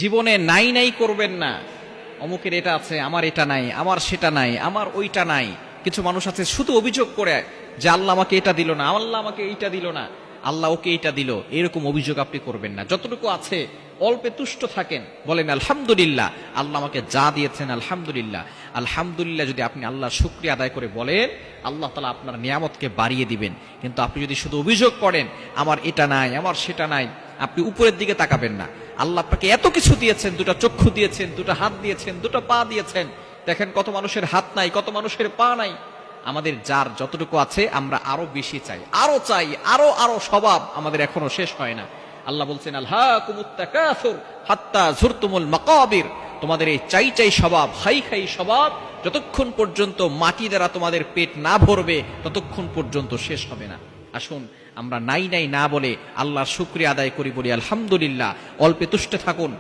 জীবনে নাই নাই করবেন না। অমুকের এটা আছে, আমার এটা নাই, আমার সেটা নাই, আমার ওইটা নাই। কিছু মানুষ আছে শুধু অভিযোগ করে যে আল্লাহ আমাকে এটা দিল না, আল্লাহ আমাকে এইটা দিল না, আল্লাহ ওকে এইটা দিল। এরকম অভিযোগ আপনি করবেন না। যতটুকু আছে অল্পে তুষ্ট থাকেন, বলেন আলহামদুলিল্লাহ, আল্লাহ আমাকে যা দিয়েছেন আলহামদুলিল্লাহ। আলহামদুলিল্লাহ যদি আপনি আল্লাহর শুকরিয়া আদায় করে বলেন, আল্লাহ তাআলা আপনার নিয়ামতকে বাড়িয়ে দিবেন। কিন্তু আপনি যদি শুধু অভিযোগ করেন আমার এটা নাই, আমার সেটা নাই, আপনি উপরের দিকে তাকাবেন না। আল্লাহ আপনাকে এত কিছু দিয়েছেন, দুটো চক্ষু দিয়েছেন, দুটো হাত দিয়েছেন, দুটো পা দিয়েছেন। দেখেন কত মানুষের হাত নাই, কত মানুষের পা নাই। আমাদের যার যতটুকু আছে আমরা আরো বেশি চাই, আরো চাই, আরো আরো স্বভাব আমাদের এখনো শেষ হয় না। আল্লাহ বলছেন আলহাকুমুত তাকাসুর হাত্তা যুরতুমুল মাকাবির। তোমাদের এই চাই চাই স্বভাব, খাই খাই স্বভাব যতক্ষণ পর্যন্ত মাটি দ্বারা তোমাদের পেট না ভরবে ততক্ষণ পর্যন্ত শেষ হবে না। আসুন আমরা নাই নাই না বলে আল্লাহর শুকরিয়া আদায় করি, বলি আলহামদুলিল্লাহ। অল্পে তুষ্ট থাকুন।